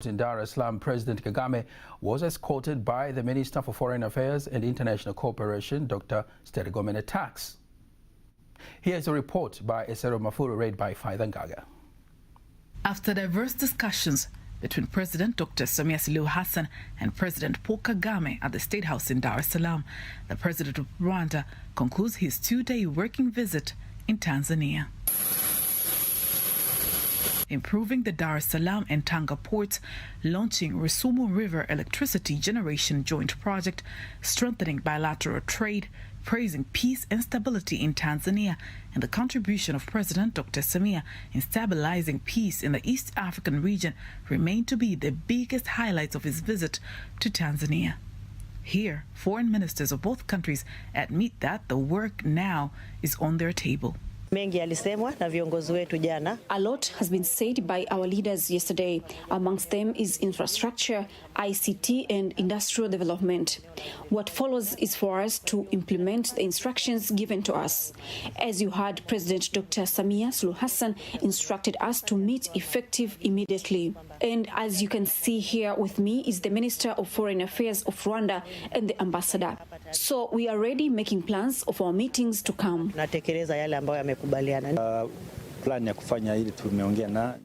In Dar es Salaam, President Kagame was escorted by the Minister for Foreign Affairs and International Cooperation, Dr. Stergomena Tax. Here's a report by Esero Mafuru, read by Faida Ngaga. After diverse discussions between President Dr. Samia Suluhu Hassan and President Paul Kagame at the State House in Dar es Salaam, the President of Rwanda concludes his two-day working visit in Tanzania. Improving the Dar es Salaam and Tanga ports, launching Rusumo River electricity generation joint project, strengthening bilateral trade, praising peace and stability in Tanzania, and the contribution of President Dr. Samia in stabilizing peace in the East African region remain to be the biggest highlights of his visit to Tanzania. Here, foreign ministers of both countries admit that the work now is on their table. A lot has been said by our leaders yesterday. Amongst them is infrastructure, ICT and industrial development. What follows is for us to implement the instructions given to us. As you heard, President Dr. Samia Suluhu Hassan instructed us to meet effective immediately. And as you can see here with me is the Minister of Foreign Affairs of Rwanda and the Ambassador. So we are already making plans of our meetings to come.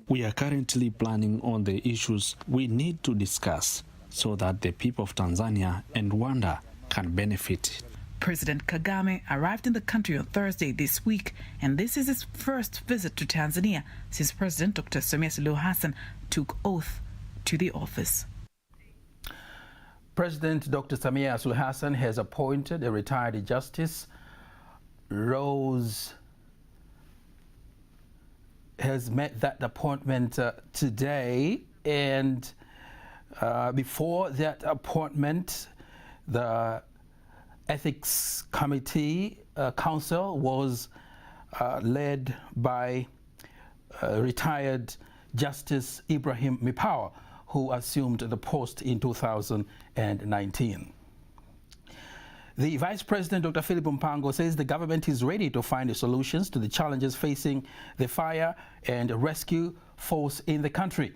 We are currently planning on the issues we need to discuss so that the people of Tanzania and Rwanda can benefit. President Kagame arrived in the country on Thursday this week, and this is his first visit to Tanzania since President Dr. Samia Suluhu Hassan took oath to the office. President Dr. Samia Suluhu Hassan has appointed a retired Justice Rose has met that appointment today, and before that appointment, the Ethics Committee Council was led by retired Justice Ibrahim Mipawa, who assumed the post in 2019. The Vice President, Dr. Philip Mpango, says the government is ready to find solutions to the challenges facing the fire and rescue force in the country,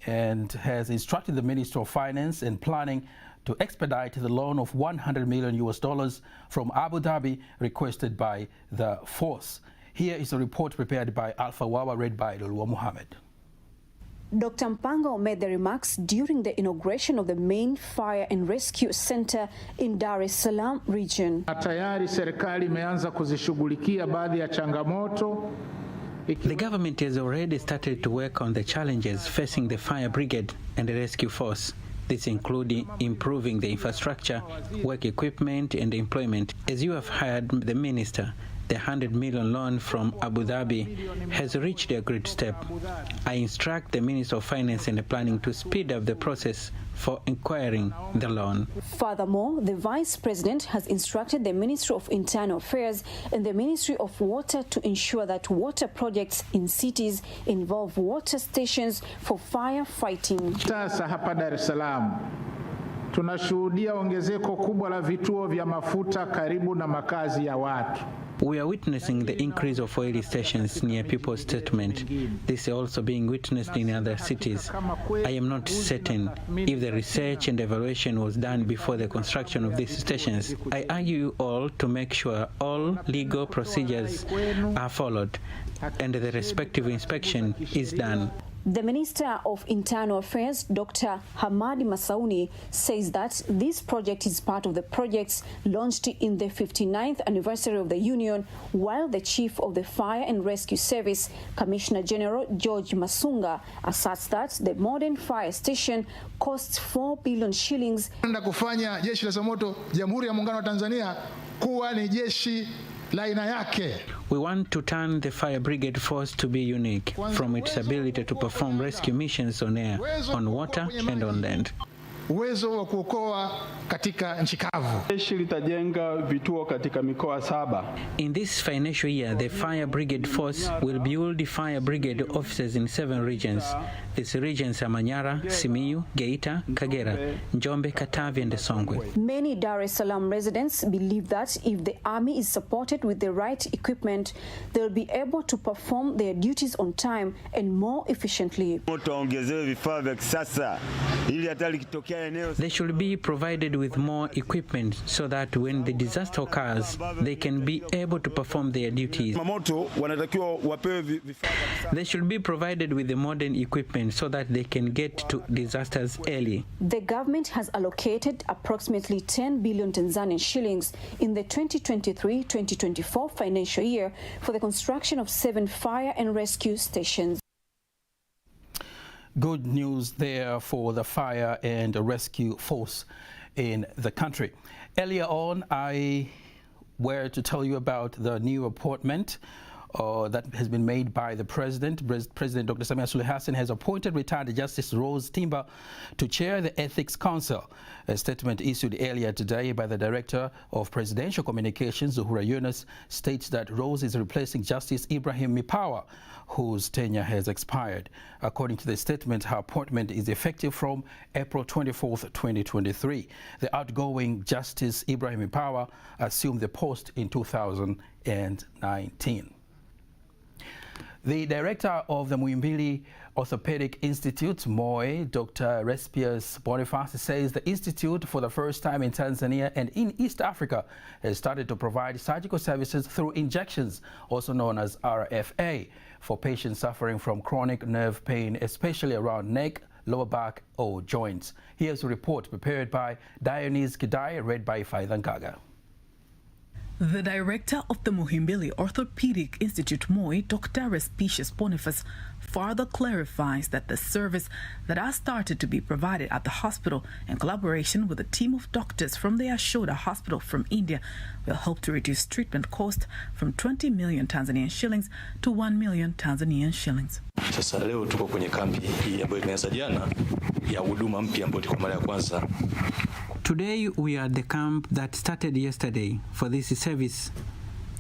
and has instructed the Minister of Finance and Planning to expedite the loan of $100 million from Abu Dhabi requested by the force. Here is a report prepared by Alpha Wawa, read by Lulua Muhammad. Dr. Mpango made the remarks during the inauguration of the main fire and rescue center in Dar es Salaam region. Tayari serikali imeanza kuzishughulikia baadhi ya changamoto. The government has already started to work on the challenges facing the fire brigade and the rescue force. This including improving the infrastructure, work equipment and employment. As you have heard the minister, the $100 million loan from Abu Dhabi has reached a great step. I instruct the Minister of Finance and Planning to speed up the process for acquiring the loan. Furthermore, the Vice President has instructed the Ministry of Internal Affairs and the Ministry of Water to ensure that water projects in cities involve water stations for firefighting. Sasa hapa Dar es Salaam tunashuhudia ongezeko kubwa la vituo vya mafuta karibu na makazi ya watu. We are witnessing the increase of oil stations near people's settlement. This is also being witnessed in other cities. I am not certain if the research and evaluation was done before the construction of these stations. I urge you all to make sure all legal procedures are followed and the respective inspection is done. The Minister of Internal Affairs, Dr. Hamadi Masauni, says that this project is part of the projects launched in the 59th anniversary of the Union, while the Chief of the Fire and Rescue Service, Commissioner General George Masunga, asserts that the modern fire station costs 4 billion shillings. Kufanya jeshi la zimamoto Jamhuri ya Muungano wa Tanzania kuwa ni jeshi la aina yake. We want to turn the fire brigade force to be unique from its ability to perform rescue missions on air, on water and on land. uwezo wa kuokoa katika nchi kavu. Jeshi litajenga vituo katika mikoa 7. In this financial year, the Fire Brigade Force will build fire brigade offices in 7 regions. These regions are Manyara, Simiyu, Geita, Kagera, Njombe, Katavi, and Songwe. Many Dar es Salaam residents believe that if the army is supported with the right equipment, they'll be able to perform their duties on time and more efficiently. They should be provided with more equipment so that when the disaster occurs, they can be able to perform their duties. They should be provided with the modern equipment so that they can get to disasters early. The government has allocated approximately 10 billion Tanzanian shillings in the 2023-2024 financial year for the construction of 7 fire and rescue stations. Good news there for the fire and rescue force in the country. Earlier on, I were to tell you about the new appointment that has been made by the President. President Dr. Samia Suluhu Hassan has appointed retired Justice Rose Timber to chair the Ethics Council. A statement issued earlier today by the Director of Presidential Communications, Zuhura Yunus, states that Rose is replacing Justice Ibrahim Mipawa, whose tenure has expired. According to the statement, her appointment is effective from April 24th, 2023. The outgoing Justice Ibrahim Mipawa assumed the post in 2019. The director of the Muhimbili Orthopedic Institute, MOI, Dr. Respius Boniface, says the institute, for the first time in Tanzania and in East Africa, has started to provide surgical services through injections, also known as RFA, for patients suffering from chronic nerve pain, especially around neck, lower back, or joints. Here's a report prepared by Dionys Kidai, read by Faithan Gaga. The director of the Muhimbili Orthopedic Institute, MOI, Dr. Respius Boniface, further clarifies that the service that has started to be provided at the hospital in collaboration with a team of doctors from the Ashoda Hospital from India will help to reduce treatment cost from 20 million Tanzanian shillings to 1 million Tanzanian shillings. Sasa leo tuko kwenye kambi hii ambayo tumeanza jana ya huduma mpya ambayo kwa mara ya kwanza. Today we are at the camp that started yesterday for this service,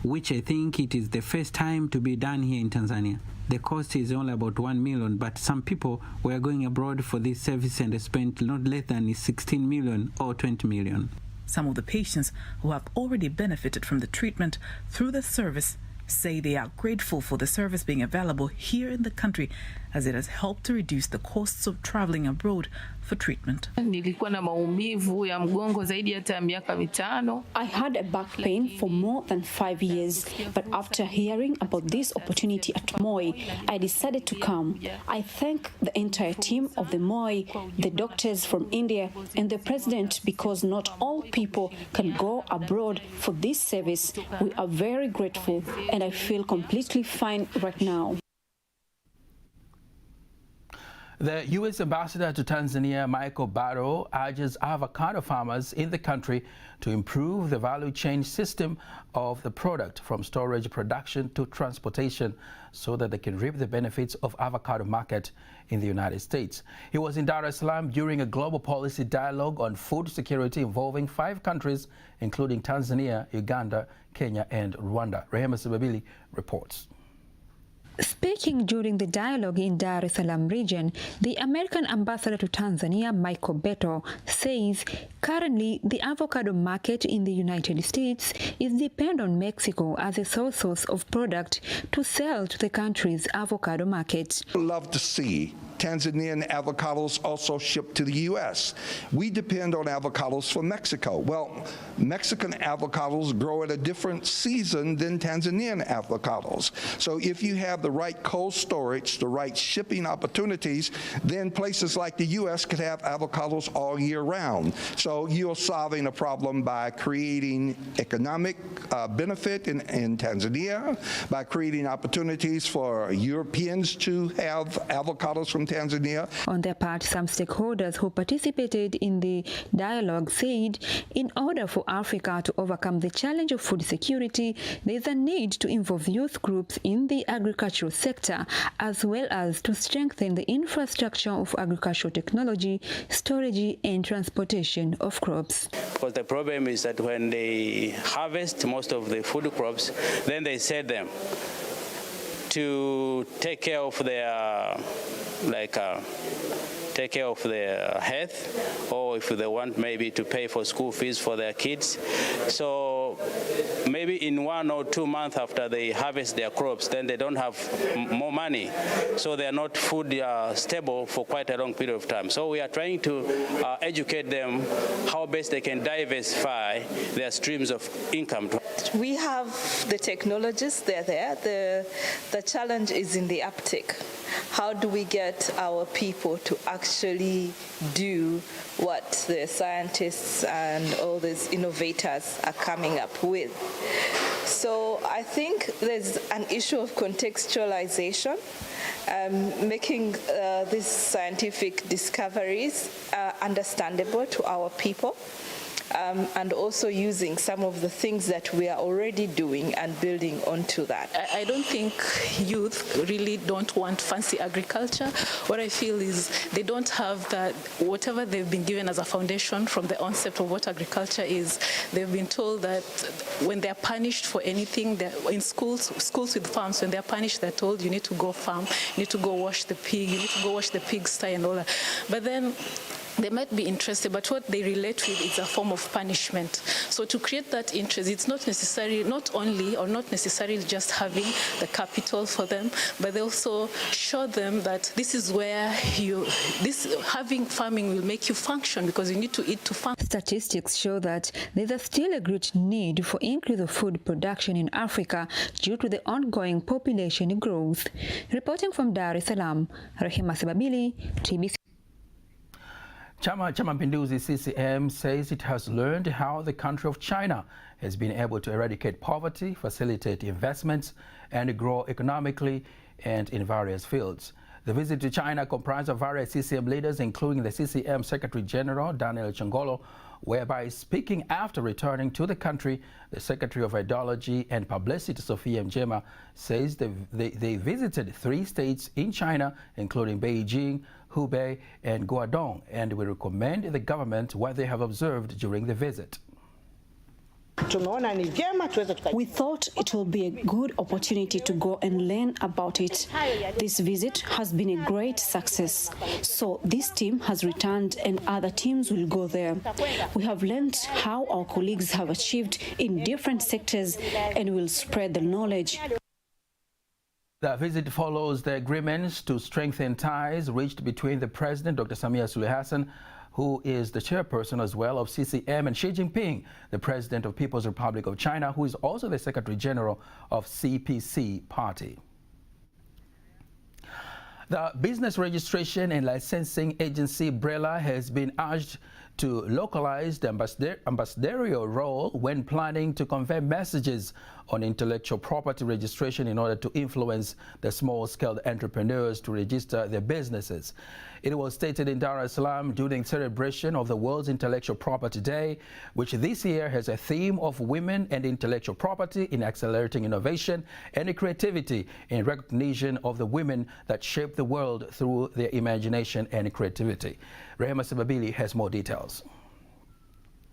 which I think it is the first time to be done here in Tanzania. The cost is only about 1 million, but some people were going abroad for this service and spent not less than 16 million or 20 million. Some of the patients who have already benefited from the treatment through the service say they are grateful for the service being available here in the country, as it has helped to reduce the costs of traveling abroad for treatment. Nilikuwa na maumivu ya mgongo zaidi ya miaka 5. I had a back pain for more than 5 years, but after hearing about this opportunity at MOI, I decided to come. I thank the entire team of the MOI, the doctors from India, and the president, because not all people can go abroad for this service. We are very grateful, and I feel completely fine right now. The U.S. Ambassador to Tanzania, Michael Barrow, urges avocado farmers in the country to improve the value chain system of the product from storage, production to transportation so that they can reap the benefits of avocado market in the United States. He was in Dar es Salaam during a global policy dialogue on food security involving 5 countries, including Tanzania, Uganda, Kenya, and Rwanda. Rehema Sibabili reports. Speaking during the dialogue in Dar es Salaam region, the American ambassador to Tanzania, Michael Barrow, says currently the avocado market in the United States is dependent on Mexico as a sole source of product to sell to the country's avocado market. I'd love to see Tanzanian avocados also shipped to the U.S. We depend on avocados from Mexico. Well, Mexican avocados grow at a different season than Tanzanian avocados. So if you have the right cold storage, the right shipping opportunities, then places like the U.S. could have avocados all year round. So you're solving a problem by creating economic benefit in Tanzania, by creating opportunities for Europeans to have avocados from from Tanzania. On their part, some stakeholders who participated in the dialogue said in order for Africa to overcome the challenge of food security, there is a need to involve youth groups in the agricultural sector, as well as to strengthen the infrastructure of agricultural technology, storage and transportation of crops. Because the problem is that when they harvest most of the food crops, then they sell them to take care of their health, or if they want maybe to pay for school fees for their kids. So maybe in 1 or 2 months after they harvest their crops, then they don't have more money. So they are not food stable for quite a long period of time. So we are trying to educate them how best they can diversify their streams of income. We have the technologies, they're there. The challenge is in the uptake. How do we get our people to actually do what the scientists and all these innovators are coming up with? So I think there's an issue of contextualization, making these scientific discoveries understandable to our people. And also using some of the things that we are already doing and building onto that. I don't think youth really don't want fancy agriculture. What I feel is they don't have that, whatever they've been given as a foundation from the onset of what agriculture is. They've been told that when they're punished for anything, in schools with farms, when they're punished, they're told you need to go farm, you need to go wash the pig, you need to go wash the pigsty and all that. But then they might be interested, but what they relate with is a form of punishment. So to create that interest, it's not necessarily, not necessarily just having the capital for them, but they also show them that this is where having farming will make you function, because you need to eat to function. Statistics show that there's still a great need for increase of food production in Africa due to the ongoing population growth. Reporting from Dar es Salaam, Rehema Sebabili, TBC. Chama cha Mapinduzi CCM says it has learned how the country of China has been able to eradicate poverty, facilitate investments, and grow economically and in various fields. The visit to China comprised of various CCM leaders, including the CCM Secretary General Daniel Chongolo, whereby speaking after returning to the country, the Secretary of Ideology and Publicity, Sophia Mjema, says they visited 3 states in China, including Beijing, Hubei, and Guangdong, and we recommend the government what they have observed during the visit. We thought it will be a good opportunity to go and learn about it. This visit has been a great success. So this team has returned and other teams will go there. We have learned how our colleagues have achieved in different sectors and will spread the knowledge. The visit follows the agreements to strengthen ties reached between the President, Dr. Samia Suluhu Hassan, who is the chairperson as well of CCM, and Xi Jinping, the President of People's Republic of China, who is also the Secretary General of CPC Party. The Business Registration and Licensing Agency, BRELA, has been urged to localize the ambassadorial role when planning to convey messages on intellectual property registration in order to influence the small-scale entrepreneurs to register their businesses. It was stated in Dar es Salaam during celebration of the World's Intellectual Property Day, which this year has a theme of women and intellectual property in accelerating innovation and creativity in recognition of the women that shape the world through their imagination and creativity. Rehema Sebabili has more details.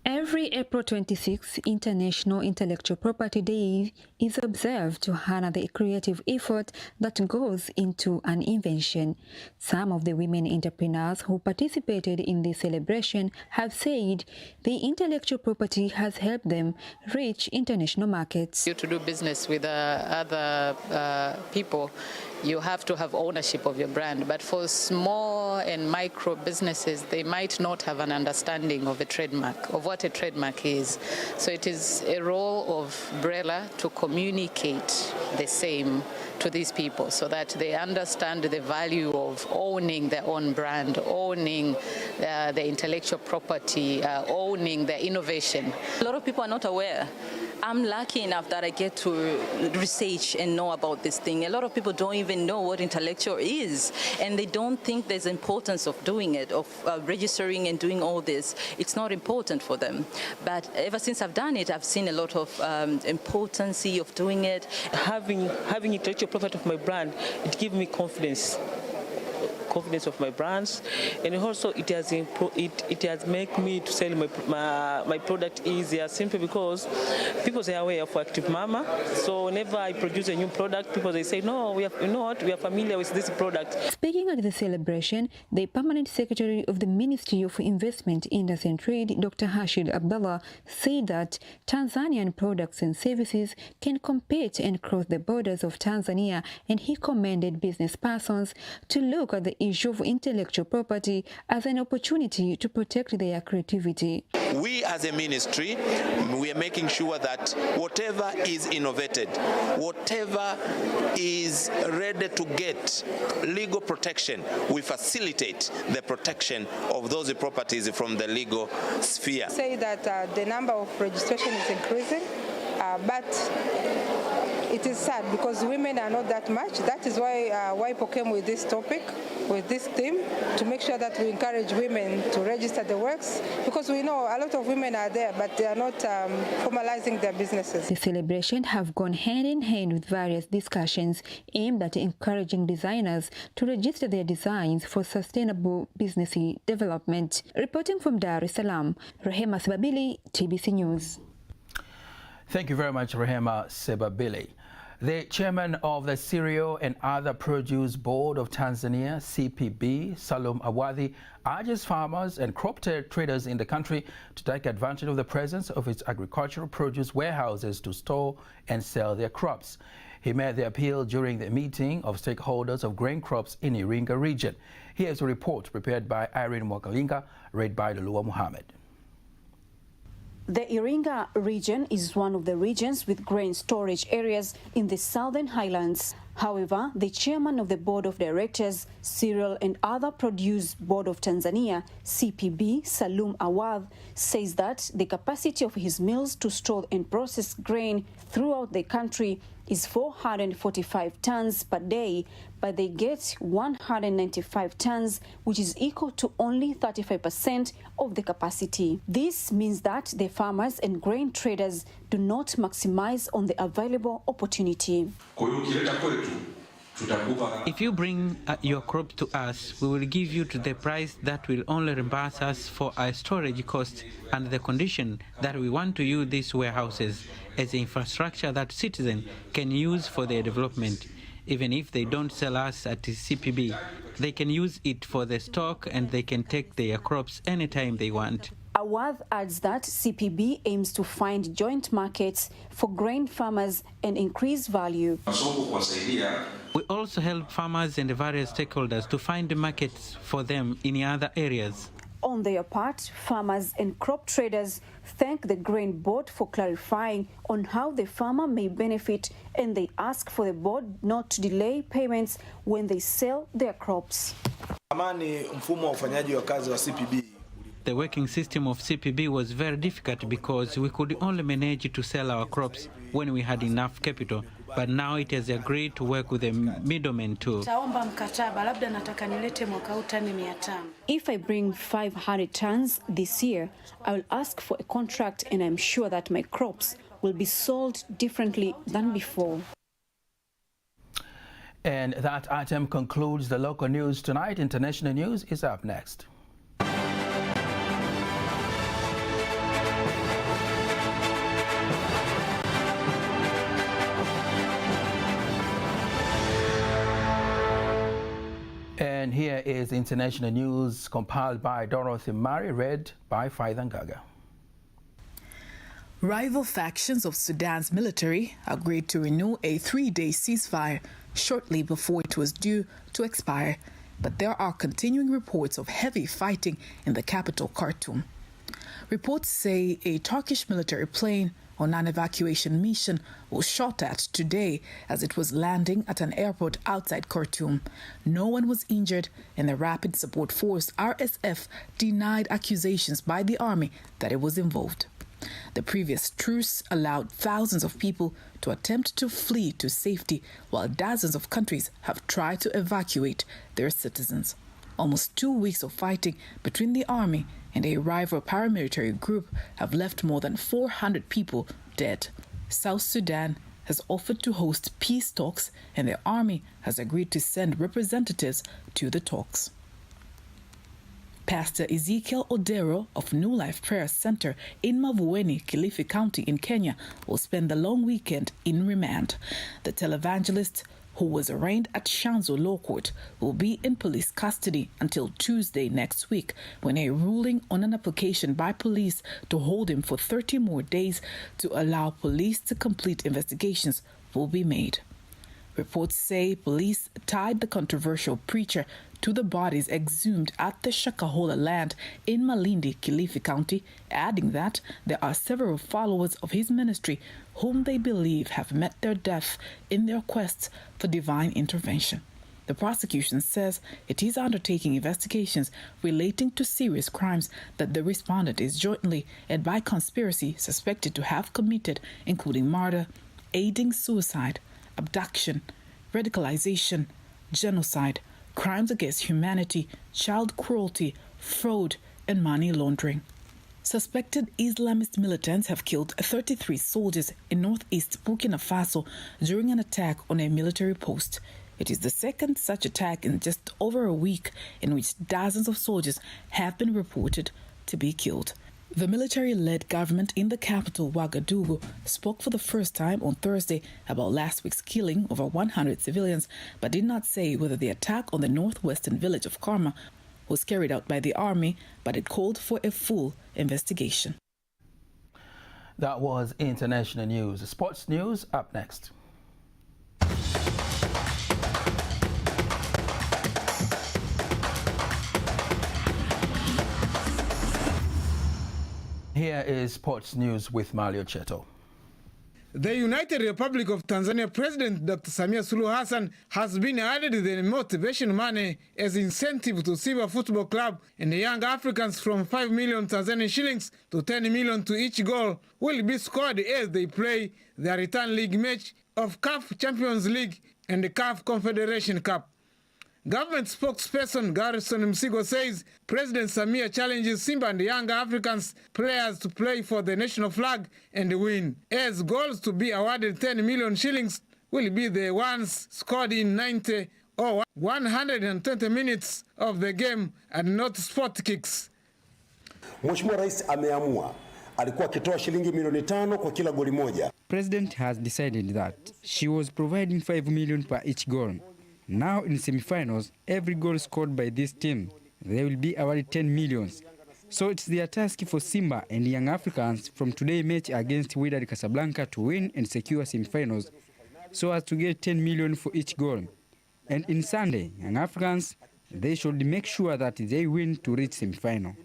Every April 26, International Intellectual Property Day is observed to honor the creative effort that goes into an invention. Some of the women entrepreneurs who participated in the celebration have said the intellectual property has helped them reach international markets. To do business with other people, you have to have ownership of your brand. But for small and micro businesses, they might not have an understanding of a trademark, of what a trademark is. So it is a role of BRELA to communicate the same to these people so that they understand the value of owning their own brand, owning the intellectual property, owning their innovation. A lot of people are not aware I'm lucky enough that I get to research and know about this thing. A lot of people don't even know what intellectual is, and they don't think there's importance of doing it, of registering and doing all this. It's not important for them. But ever since I've done it, I've seen a lot of importance of doing it. Having intellectual property of my brand, it gives me confidence of my brands, and also it has made me to sell my product easier, simply because people are aware of Active Mama. So whenever I produce a new product, people they say, no, we are familiar with this product. Speaking at the celebration, the Permanent Secretary of the Ministry of Investment, Industry and Trade, Dr. Hashid Abdullah, said that Tanzanian products and services can compete and cross the borders of Tanzania, and he commended business persons to look at the issue of intellectual property as an opportunity to protect their creativity. We as a ministry, we are making sure that whatever is innovated, whatever is ready to get legal protection, we facilitate the protection of those properties from the legal sphere. Say that the number of registration is increasing, but it is sad because women are not that much. That is why WIPO came with this topic, with this theme, to make sure that we encourage women to register the works, because we know a lot of women are there, but they are not formalizing their businesses. The celebration have gone hand in hand with various discussions aimed at encouraging designers to register their designs for sustainable business development. Reporting from Dar es Salaam, Rehema Sebabili, TBC News. Thank you very much, Rehema Sebabili. The chairman of the Cereal and Other Produce Board of Tanzania, CPB, Salum Awadhi, urges farmers and crop traders in the country to take advantage of the presence of its agricultural produce warehouses to store and sell their crops. He made the appeal during the meeting of stakeholders of grain crops in Iringa region. Here's a report prepared by Irene Mwakalinga, read by Lulua Muhammad. The Iringa region is one of the regions with grain storage areas in the Southern Highlands. However, the chairman of the Board of Directors, Cereal and Other Produce Board of Tanzania, CPB, Salum Awadh, says that the capacity of his mills to store and process grain throughout the country is 445 tons per day, but they get 195 tons, which is equal to only 35% of the capacity. This means that the farmers and grain traders do not maximize on the available opportunity. If you bring your crop to us, we will give you to the price that will only reimburse us for our storage costs and the condition that we want to use these warehouses as infrastructure that citizens can use for their development. Even if they don't sell us at the CPB, they can use it for the stock and they can take their crops anytime they want. Awadh adds that CPB aims to find joint markets for grain farmers and increase value. We also help farmers and various stakeholders to find markets for them in other areas. On their part, farmers and crop traders thank the Grain Board for clarifying on how the farmer may benefit, and they ask for the board not to delay payments when they sell their crops. The working system of CPB was very difficult because we could only manage to sell our crops when we had enough capital, but now it has agreed to work with the middlemen too. If I bring 500 tons this year, I will ask for a contract, and I'm sure that my crops will be sold differently than before. And that item concludes the local news tonight. International news is up next. And here is international news compiled by Dorothy Murray, read by Faidan Gaga. Rival factions of Sudan's military agreed to renew a 3-day ceasefire shortly before it was due to expire, but there are continuing reports of heavy fighting in the capital, Khartoum. Reports say a Turkish military plane on an evacuation mission was shot at today as it was landing at an airport outside Khartoum. No one was injured, and the Rapid Support Force, RSF, denied accusations by the army that it was involved. The previous truce allowed thousands of people to attempt to flee to safety, while dozens of countries have tried to evacuate their citizens. Almost 2 weeks of fighting between the army and a rival paramilitary group have left more than 400 people dead. South Sudan has offered to host peace talks, and the army has agreed to send representatives to the talks. Pastor Ezekiel Odero of New Life Prayer Center in Mavueni, Kilifi County in Kenya, will spend the long weekend in remand. The televangelist, who was arraigned at Shanzu Law Court, will be in police custody until Tuesday next week, when a ruling on an application by police to hold him for 30 more days to allow police to complete investigations will be made. Reports say police tied the controversial preacher to the bodies exhumed at the Shakahola land in Malindi, Kilifi County, adding that there are several followers of his ministry whom they believe have met their death in their quest for divine intervention. The prosecution says it is undertaking investigations relating to serious crimes that the respondent is jointly and by conspiracy suspected to have committed, including murder, aiding suicide, abduction, radicalization, genocide, crimes against humanity, child cruelty, fraud, and money laundering. Suspected Islamist militants have killed 33 soldiers in northeast Burkina Faso during an attack on a military post. It is the second such attack in just over a week, in which dozens of soldiers have been reported to be killed. The military-led government in the capital, Ouagadougou, spoke for the first time on Thursday about last week's killing over 100 civilians, but did not say whether the attack on the northwestern village of Karma was carried out by the army, but it called for a full investigation. That was international news. Sports news up next. Here is sports news with Mario Cheto. The United Republic of Tanzania President Dr. Samia Suluhu Hassan has been added the motivation money as incentive to Simba Football Club, and the young Africans from 5 million Tanzanian shillings to 10 million to each goal will be scored as they play their return league match of CAF Champions League and the CAF Confederation Cup. Government spokesperson Garrison Msigo says President Samia challenges Simba and the young Africans players to play for the national flag and win, as goals to be awarded 10 million shillings will be the ones scored in 90 or 120 minutes of the game and not spot kicks. Mheshimiwa Rais ameamua, alikuwa akitoa shilingi milioni 5 kwa kila goli moja. President has decided that she was providing 5 million per each goal. Now in semi-finals, every goal scored by this team, they will be awarded 10 millions. So it's their task for Simba and Young Africans from today's match against Wydad Casablanca to win and secure semi-finals, so as to get 10 million for each goal. And in Sunday, Young Africans, they should make sure that they win to reach semi-final.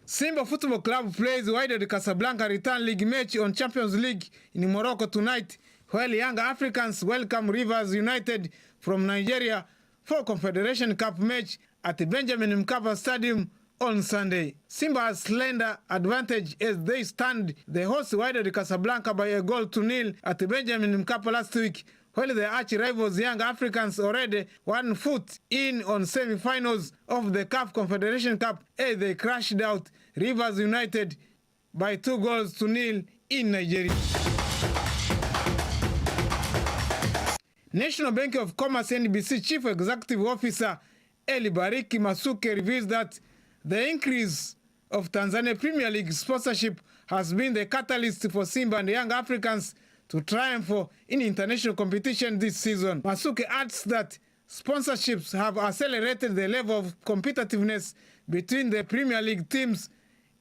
Simba Football Club plays Wydad Casablanca return league match on Champions League in Morocco tonight, while Young Africans welcome Rivers United from Nigeria for Confederation Cup match at the Benjamin Mkapa Stadium on Sunday. Simba has slender advantage as they stand the host Wydad Casablanca by 1-0 at the Benjamin Mkapa last week, while the arch-rivals Young Africans already 1 foot in on semi-finals of the CAF Confederation Cup as they crashed out Rivers United by 2-0 in Nigeria. National Bank of Commerce NBC Chief Executive Officer Eli Bariki Masuke reveals that the increase of Tanzania Premier League sponsorship has been the catalyst for Simba and Young Africans to triumph in international competition this season. Masuke adds that sponsorships have accelerated the level of competitiveness between the Premier League teams,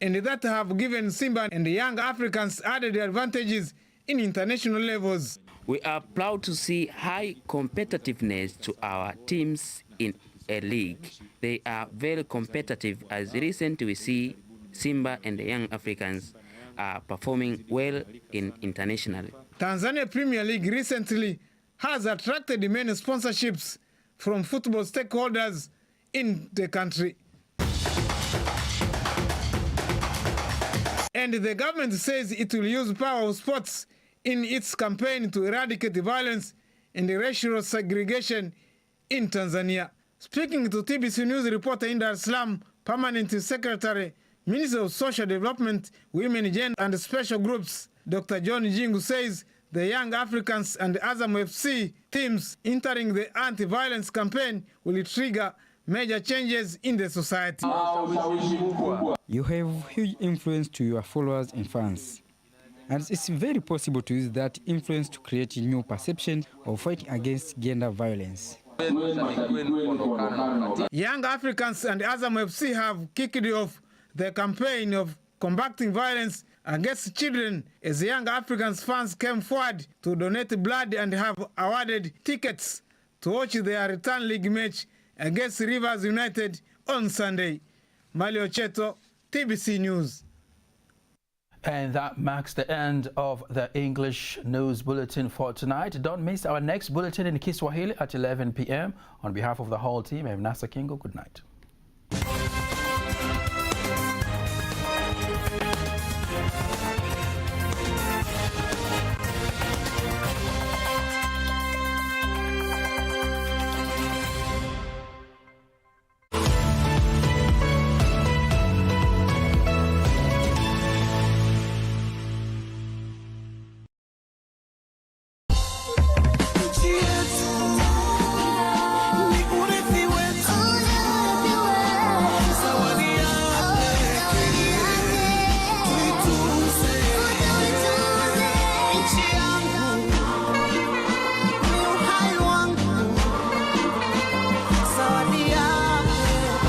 and that have given Simba and the Young Africans added advantages in international levels. We are proud to see high competitiveness to our teams in a league. They are very competitive. As recently we see Simba and the Young Africans are performing well internationally. Tanzania Premier League recently has attracted many sponsorships from football stakeholders in the country. And the government says it will use power of sports in its campaign to eradicate the violence and the racial segregation in Tanzania. Speaking to TBC News reporter in Dar es Salaam, Permanent Secretary, Minister of Social Development, Women, Gender and Special Groups, Dr. John Jingu says the Young Africans and Azam FC teams entering the anti-violence campaign will trigger major changes in the society. You have huge influence to your followers and fans. And it's very possible to use that influence to create a new perception of fighting against gender violence. Young Africans and Azam FC have kicked off the campaign of combating violence against children as Young Africans fans came forward to donate blood and have awarded tickets to watch their return league match against Rivers United on Sunday. Malio Cheto, TBC News. And that marks the end of the English News Bulletin for tonight. Don't miss our next bulletin in Kiswahili at 11 p.m. On behalf of the whole team, I'm Nasa Kingo. Good night.